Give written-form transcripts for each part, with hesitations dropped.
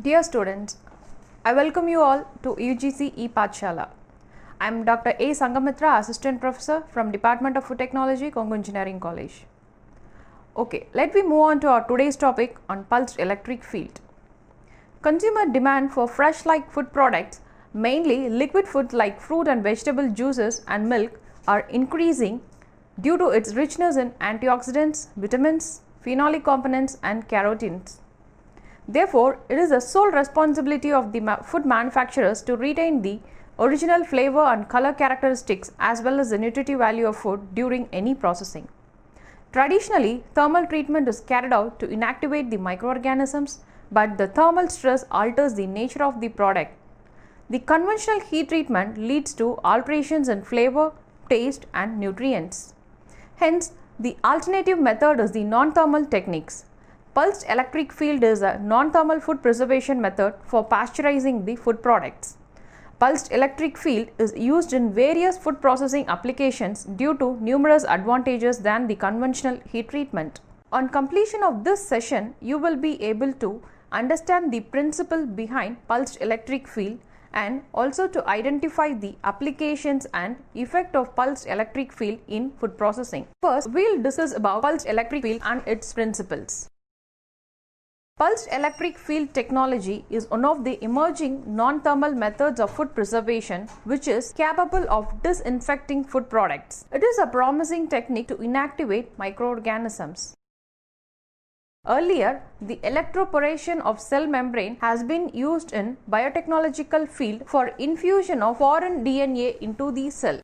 Dear students, I welcome you all to UGC E-Pathshala. I am Dr. A. Sangamitra, Assistant Professor from Department of Food Technology, Kongu Engineering College. Okay, let me move on to our today's topic on pulsed electric field. Consumer demand for fresh-like food products, mainly liquid foods like fruit and vegetable juices and milk, are increasing due to its richness in antioxidants, vitamins, phenolic components and carotenes. Therefore, it is the sole responsibility of the food manufacturers to retain the original flavor and color characteristics as well as the nutritive value of food during any processing. Traditionally, thermal treatment is carried out to inactivate the microorganisms, but the thermal stress alters the nature of the product. The conventional heat treatment leads to alterations in flavor, taste and nutrients. Hence, the alternative method is the non-thermal techniques. Pulsed electric field is a non-thermal food preservation method for pasteurizing the food products. Pulsed electric field is used in various food processing applications due to numerous advantages than the conventional heat treatment. On completion of this session, you will be able to understand the principle behind pulsed electric field and also to identify the applications and effect of pulsed electric field in food processing. First, we will discuss about pulsed electric field and its principles. Pulsed electric field technology is one of the emerging non-thermal methods of food preservation which is capable of disinfecting food products. It is a promising technique to inactivate microorganisms. Earlier, the electroporation of cell membrane has been used in biotechnological field for infusion of foreign DNA into the cell.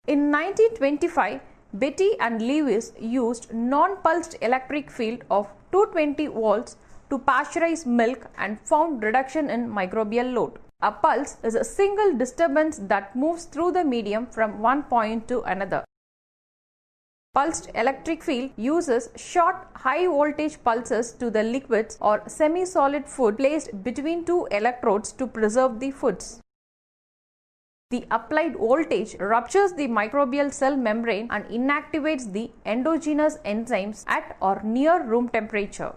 In 1925, Betty and Lewis used non-pulsed electric field of 220 volts to pasteurize milk and found reduction in microbial load. A pulse is a single disturbance that moves through the medium from one point to another. Pulsed electric field uses short high voltage pulses to the liquids or semi-solid food placed between two electrodes to preserve the foods. The applied voltage ruptures the microbial cell membrane and inactivates the endogenous enzymes at or near room temperature.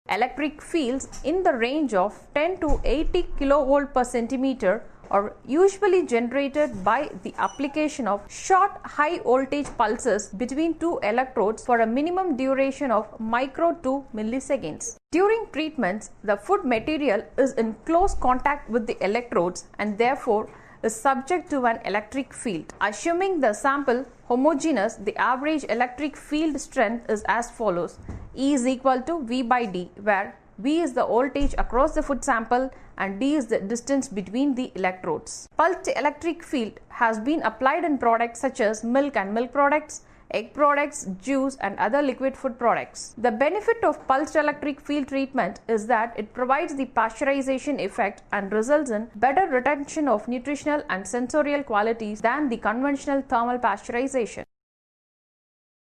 Electric fields in the range of 10 to 80 kV per centimeter are usually generated by the application of short high voltage pulses between two electrodes for a minimum duration of micro to milliseconds. During treatments, the food material is in close contact with the electrodes and therefore is subject to an electric field. Assuming the sample homogeneous, the average electric field strength is as follows: E is equal to V by D, where V is the voltage across the food sample and D is the distance between the electrodes. Pulsed electric field has been applied in products such as milk and milk products, egg products, juice and other liquid food products. The benefit of pulsed electric field treatment is that it provides the pasteurization effect and results in better retention of nutritional and sensorial qualities than the conventional thermal pasteurization.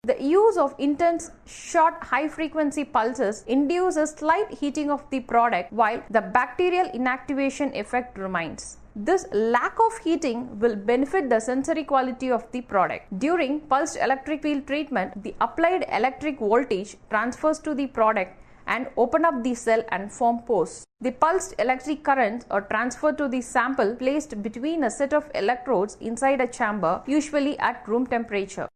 The use of intense, short, high-frequency pulses induces slight heating of the product while the bacterial inactivation effect remains. This lack of heating will benefit the sensory quality of the product. During pulsed electric field treatment, the applied electric voltage transfers to the product and open up the cell and form pores. The pulsed electric currents are transferred to the sample placed between a set of electrodes inside a chamber, usually at room temperature.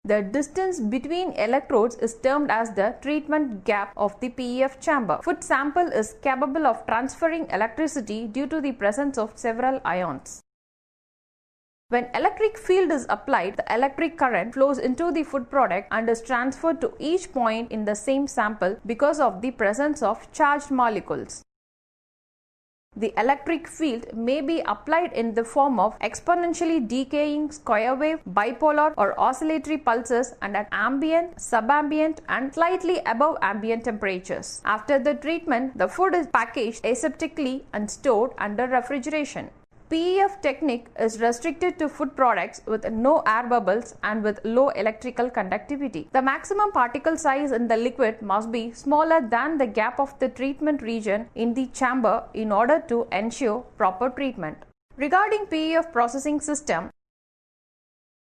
The distance between electrodes is termed as the treatment gap of the PEF chamber. Food sample is capable of transferring electricity due to the presence of several ions. When electric field is applied, the electric current flows into the food product and is transferred to each point in the same sample because of the presence of charged molecules. The electric field may be applied in the form of exponentially decaying square wave, bipolar or oscillatory pulses and at ambient, subambient and slightly above ambient temperatures. After the treatment, the food is packaged aseptically and stored under refrigeration. PEF technique is restricted to food products with no air bubbles and with low electrical conductivity. The maximum particle size in the liquid must be smaller than the gap of the treatment region in the chamber in order to ensure proper treatment. Regarding PEF processing system,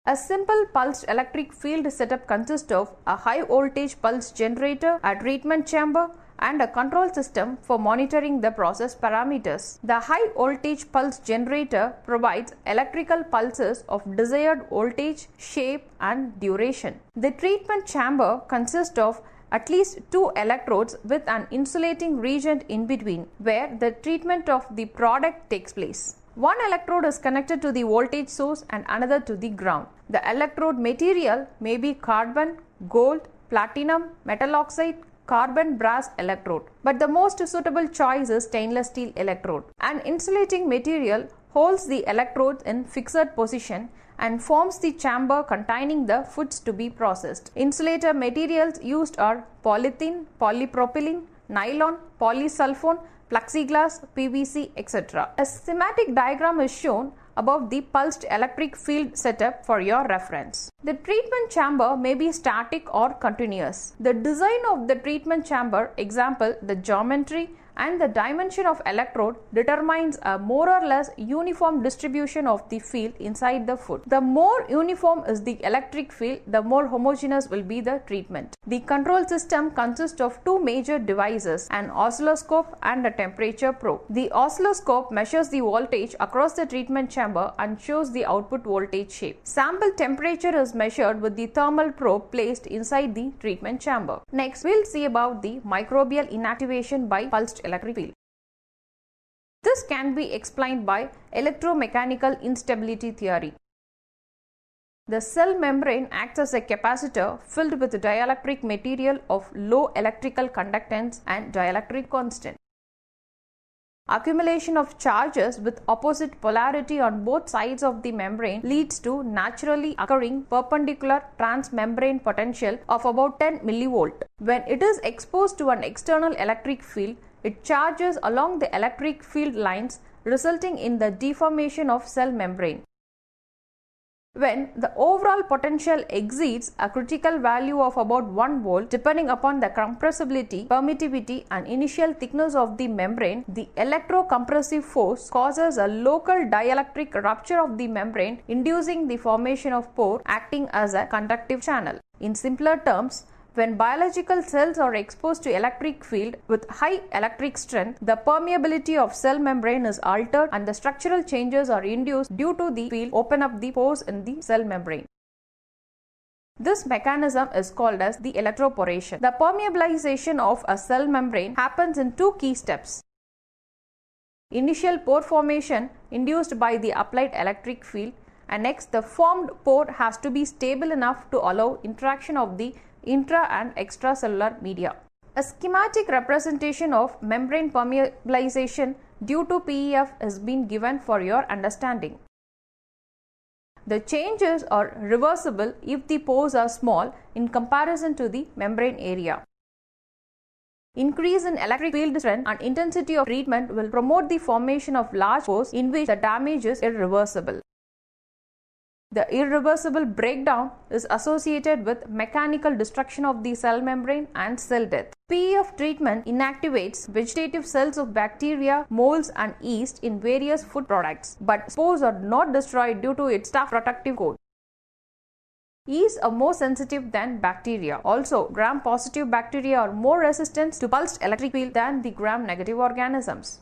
A simple pulsed electric field setup consists of a high voltage pulse generator, a treatment chamber, and a control system for monitoring the process parameters. The high voltage pulse generator provides electrical pulses of desired voltage, shape, and duration. The treatment chamber consists of at least 2 electrodes with an insulating region in between where the treatment of the product takes place. One electrode is connected to the voltage source and another to the ground. The electrode material may be carbon, gold, platinum, metal oxide, carbon brass electrode, but the most suitable choice is stainless steel electrode. An insulating material holds the electrodes in fixed position and forms the chamber containing the foods to be processed. Insulator materials used are polythene, polypropylene, nylon, polysulfone, plexiglass, PVC, etc. A schematic diagram is shown above the pulsed electric field setup for your reference. The treatment chamber may be static or continuous. The design of the treatment chamber, example, the geometry and the dimension of electrode determines a more or less uniform distribution of the field inside the food. The more uniform is the electric field, the more homogeneous will be the treatment. The control system consists of 2 major devices, an oscilloscope and a temperature probe. The oscilloscope measures the voltage across the treatment chamber and shows the output voltage shape. Sample temperature is measured with the thermal probe placed inside the treatment chamber. Next, we'll see about the microbial inactivation by pulsed electric field. This can be explained by electromechanical instability theory. The cell membrane acts as a capacitor filled with dielectric material of low electrical conductance and dielectric constant. Accumulation of charges with opposite polarity on both sides of the membrane leads to naturally occurring perpendicular transmembrane potential of about 10 mV. When it is exposed to an external electric field, it charges along the electric field lines, resulting in the deformation of cell membrane. When the overall potential exceeds a critical value of about 1 volt, depending upon the compressibility, permittivity and initial thickness of the membrane, the electrocompressive force causes a local dielectric rupture of the membrane, inducing the formation of pore acting as a conductive channel. In simpler terms, when biological cells are exposed to electric field with high electric strength, the permeability of cell membrane is altered and the structural changes are induced due to the field open up the pores in the cell membrane. This mechanism is called as the electroporation. The permeabilization of a cell membrane happens in 2 key steps. Initial pore formation induced by the applied electric field, and next the formed pore has to be stable enough to allow interaction of the intra and extracellular media. A schematic representation of membrane permeabilization due to PEF has been given for your understanding. The changes are reversible if the pores are small in comparison to the membrane area. Increase in electric field strength and intensity of treatment will promote the formation of large pores in which the damage is irreversible. The irreversible breakdown is associated with mechanical destruction of the cell membrane and cell death. PEF treatment inactivates vegetative cells of bacteria, molds and yeast in various food products, but spores are not destroyed due to its tough protective coat. Yeast are more sensitive than bacteria. Also, gram-positive bacteria are more resistant to pulsed electric field than the gram-negative organisms.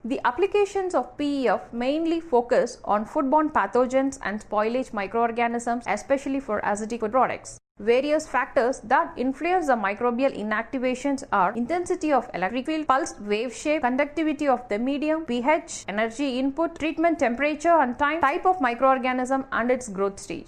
The applications of PEF mainly focus on foodborne pathogens and spoilage microorganisms, especially for acidic food products. Various factors that influence the microbial inactivations are intensity of electric field, pulsed wave shape, conductivity of the medium, pH, energy input, treatment temperature and time, type of microorganism and its growth stage.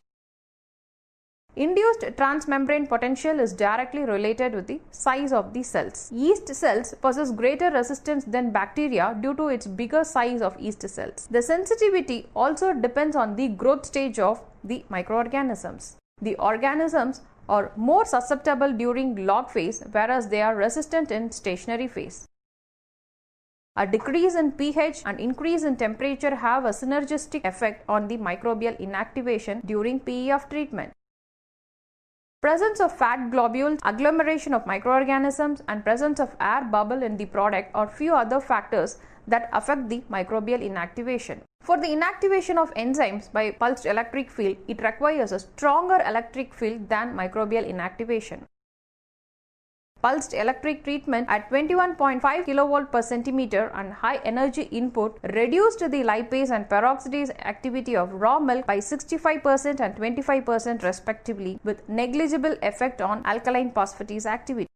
Induced transmembrane potential is directly related with the size of the cells. Yeast cells possess greater resistance than bacteria due to its bigger size of yeast cells. The sensitivity also depends on the growth stage of the microorganisms. The organisms are more susceptible during log phase, whereas they are resistant in stationary phase. A decrease in pH and increase in temperature have a synergistic effect on the microbial inactivation during PEF treatment. Presence of fat globules, agglomeration of microorganisms and presence of air bubble in the product are few other factors that affect the microbial inactivation. For the inactivation of enzymes by pulsed electric field, it requires a stronger electric field than microbial inactivation. Pulsed electric treatment at 21.5 kV per centimeter and high energy input reduced the lipase and peroxidase activity of raw milk by 65% and 25% respectively, with negligible effect on alkaline phosphatase activity.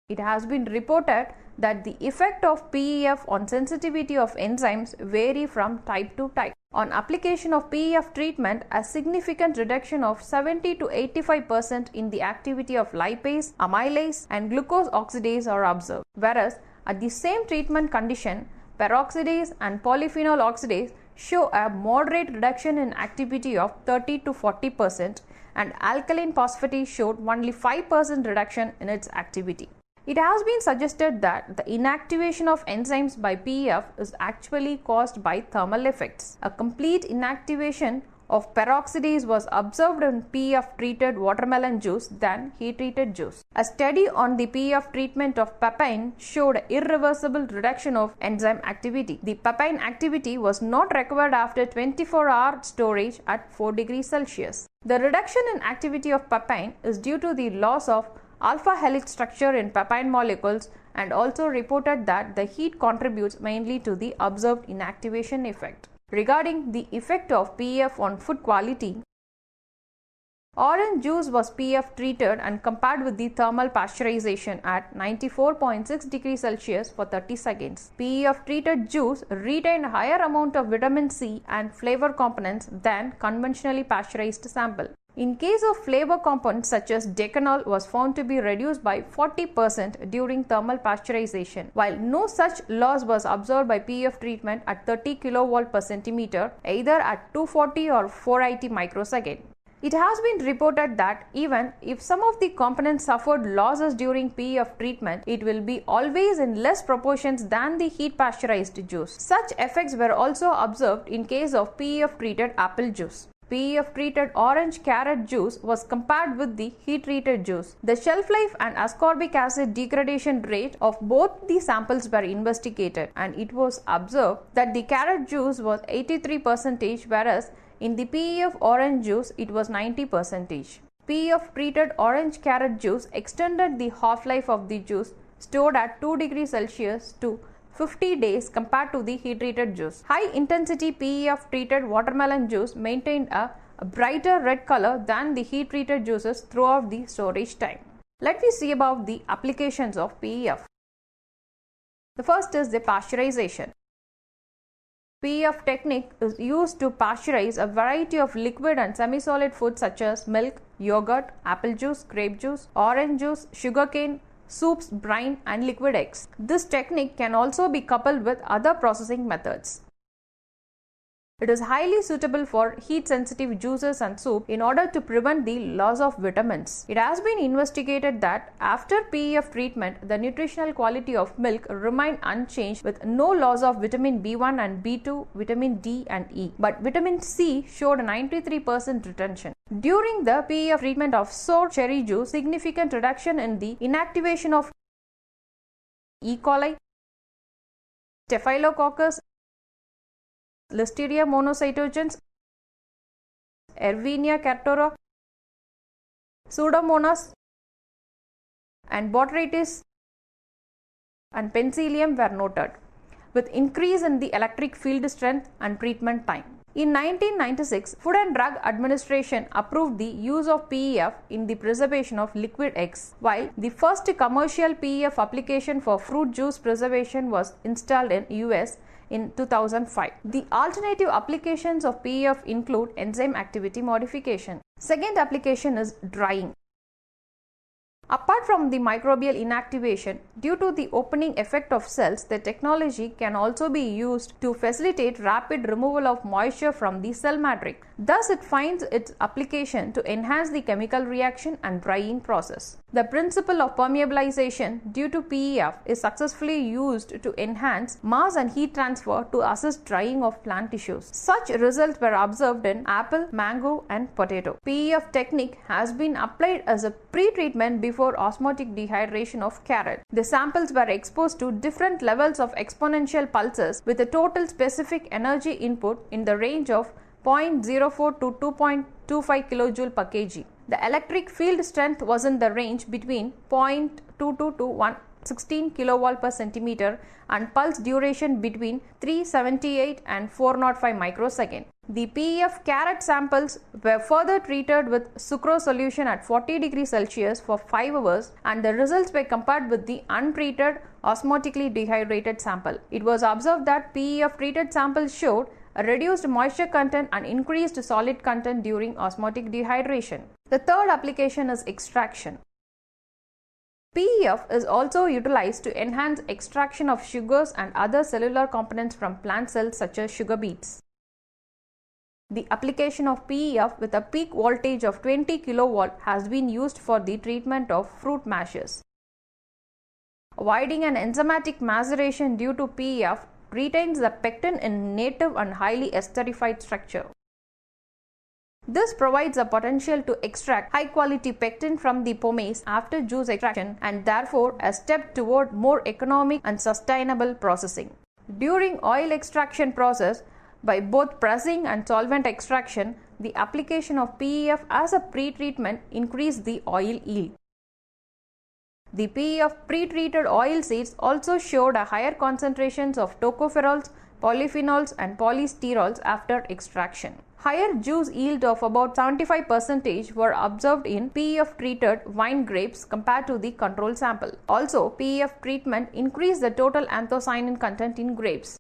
It has been reported that the effect of PEF on sensitivity of enzymes vary from type to type. On application of PEF treatment, a significant reduction of 70 to 85% in the activity of lipase, amylase and glucose oxidase are observed, whereas at the same treatment condition, peroxidase and polyphenol oxidase show a moderate reduction in activity of 30 to 40% and alkaline phosphatase showed only 5% reduction in its activity. It has been suggested that the inactivation of enzymes by PEF is actually caused by thermal effects. A complete inactivation of peroxidase was observed in PEF treated watermelon juice than heat treated juice. A study on the PEF treatment of papain showed irreversible reduction of enzyme activity. The papain activity was not recovered after 24-hour storage at 4 degrees Celsius. The reduction in activity of papain is due to the loss of alpha helix structure in papain molecules and also reported that the heat contributes mainly to the observed inactivation effect. Regarding the effect of PEF on food quality, orange juice was PEF treated and compared with the thermal pasteurization at 94.6 degrees Celsius for 30 seconds. PEF treated juice retained higher amount of vitamin C and flavor components than conventionally pasteurized sample. In case of flavor components such as decanol was found to be reduced by 40% during thermal pasteurization, while no such loss was observed by PEF treatment at 30 kV per centimeter, either at 240 or 480 microsecond. It has been reported that even if some of the components suffered losses during PEF treatment, it will be always in less proportions than the heat pasteurized juice. Such effects were also observed in case of PEF treated apple juice. PEF treated orange carrot juice was compared with the heat treated juice. The shelf life and ascorbic acid degradation rate of both the samples were investigated, and it was observed that the carrot juice was 83%, whereas in the PEF orange juice it was 90%. PEF treated orange carrot juice extended the half-life of the juice stored at 2 degrees Celsius to 50 days compared to the heat treated juice. High intensity PEF treated watermelon juice maintained a brighter red color than the heat treated juices throughout the storage time. Let me see about the applications of PEF. The first is the pasteurization. PEF technique is used to pasteurize a variety of liquid and semi-solid foods such as milk, yogurt, apple juice, grape juice, orange juice, sugarcane, soups, brine and liquid eggs. This technique can also be coupled with other processing methods. It is highly suitable for heat-sensitive juices and soup in order to prevent the loss of vitamins. It has been investigated that after PEF treatment, the nutritional quality of milk remained unchanged with no loss of vitamin B1 and B2, vitamin D and E, but vitamin C showed 93% retention. During the PEF treatment of sour cherry juice, significant reduction in the inactivation of E. coli, Staphylococcus, Listeria monocytogenes, Erwinia catarrhea, Pseudomonas and Botrytis and Penicillium were noted, with increase in the electric field strength and treatment time. In 1996, Food and Drug Administration approved the use of PEF in the preservation of liquid eggs, while the first commercial PEF application for fruit juice preservation was installed in US in 2005. The alternative applications of PEF include enzyme activity modification. Second application is drying. Apart from the microbial inactivation, due to the opening effect of cells, the technology can also be used to facilitate rapid removal of moisture from the cell matrix. Thus, it finds its application to enhance the chemical reaction and drying process. The principle of permeabilization due to PEF is successfully used to enhance mass and heat transfer to assist drying of plant tissues. Such results were observed in apple, mango, and potato. PEF technique has been applied as a pre-treatment before osmotic dehydration of carrot. The samples were exposed to different levels of exponential pulses with a total specific energy input in the range of 0.04 to 2.25 kJ per kg. The electric field strength was in the range between 0.22 to 116 kV per centimeter and pulse duration between 378 and 405 microsecond. The PEF carrot samples were further treated with sucrose solution at 40 degrees Celsius for 5 hours and the results were compared with the untreated osmotically dehydrated sample. It was observed that PEF treated samples showed a reduced moisture content and increased solid content during osmotic dehydration. The third application is extraction. PEF is also utilized to enhance extraction of sugars and other cellular components from plant cells such as sugar beets. The application of PEF with a peak voltage of 20 kV has been used for the treatment of fruit mashes. Avoiding an enzymatic maceration due to PEF retains the pectin in native and highly esterified structure. This provides a potential to extract high quality pectin from the pomace after juice extraction and therefore a step toward more economic and sustainable processing. During oil extraction process, by both pressing and solvent extraction, the application of PEF as a pre-treatment increased the oil yield. The PEF pre-treated oil seeds also showed a higher concentrations of tocopherols, polyphenols and polysterols after extraction. Higher juice yield of about 75% were observed in PEF treated wine grapes compared to the control sample. Also, PEF treatment increased the total anthocyanin content in grapes.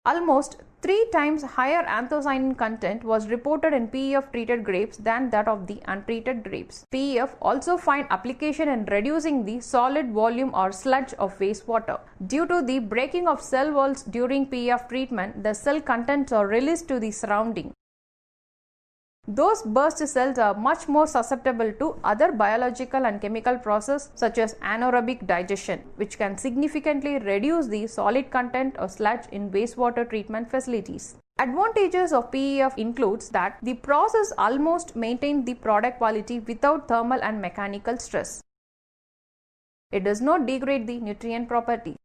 Almost 3 times higher anthocyanin content was reported in PEF treated grapes than that of the untreated grapes. PEF also find application in reducing the solid volume or sludge of wastewater. Due to the breaking of cell walls during PEF treatment, the cell contents are released to the surrounding. Those burst cells are much more susceptible to other biological and chemical processes such as anaerobic digestion, which can significantly reduce the solid content or sludge in wastewater treatment facilities. Advantages of PEF includes that the process almost maintains the product quality without thermal and mechanical stress. It does not degrade the nutrient properties.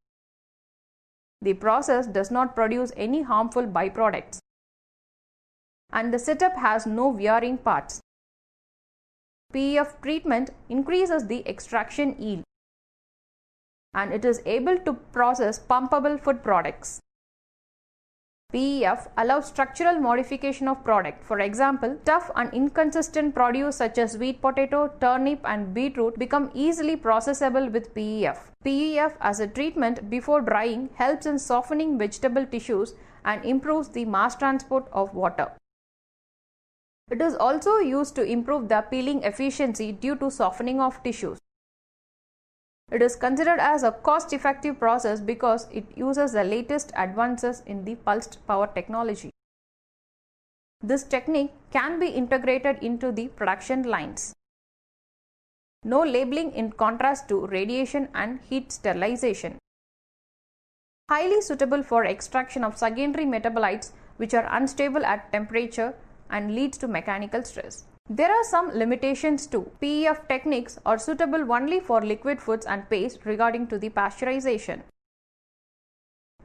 The process does not produce any harmful byproducts. And the setup has no wearing parts. PEF treatment increases the extraction yield and it is able to process pumpable food products. PEF allows structural modification of product. For example, tough and inconsistent produce such as sweet potato, turnip and beetroot become easily processable with PEF. PEF as a treatment before drying helps in softening vegetable tissues and improves the mass transport of water. It is also used to improve the peeling efficiency due to softening of tissues. It is considered as a cost-effective process because it uses the latest advances in the pulsed power technology. This technique can be integrated into the production lines. No labeling in contrast to radiation and heat sterilization. Highly suitable for extraction of secondary metabolites which are unstable at temperature and leads to mechanical stress. There are some limitations too. PEF techniques are suitable only for liquid foods and paste regarding to the pasteurization.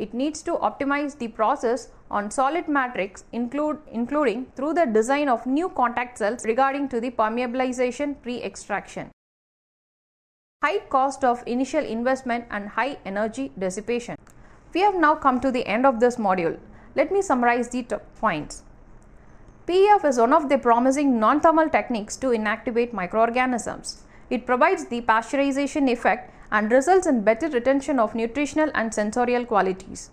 It needs to optimize the process on solid matrix including through the design of new contact cells regarding to the permeabilization pre-extraction. High cost of initial investment and high energy dissipation. We have now come to the end of this module. Let me summarize the top points. PEF is one of the promising non-thermal techniques to inactivate microorganisms. It provides the pasteurization effect and results in better retention of nutritional and sensorial qualities.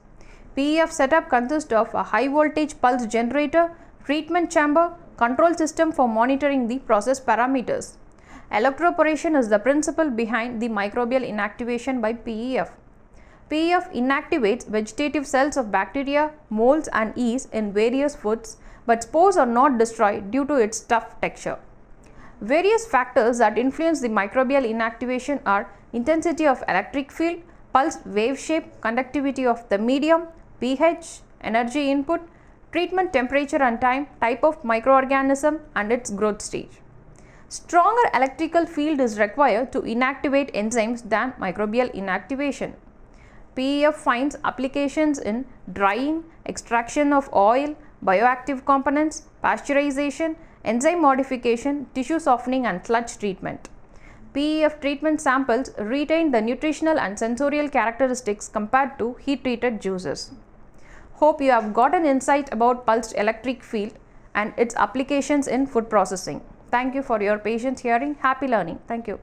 PEF setup consists of a high voltage pulse generator, treatment chamber, control system for monitoring the process parameters. Electroporation is the principle behind the microbial inactivation by PEF. PEF inactivates vegetative cells of bacteria, molds and yeast in various foods, but spores are not destroyed due to its tough texture. Various factors that influence the microbial inactivation are intensity of electric field, pulse wave shape, conductivity of the medium, pH, energy input, treatment temperature and time, type of microorganism and its growth stage. Stronger electrical field is required to inactivate enzymes than microbial inactivation. PEF finds applications in drying, extraction of oil, bioactive components, pasteurization, enzyme modification, tissue softening and sludge treatment. PEF treatment samples retain the nutritional and sensorial characteristics compared to heat-treated juices. Hope you have got an insight about pulsed electric field and its applications in food processing. Thank you for your patience hearing. Happy learning. Thank you.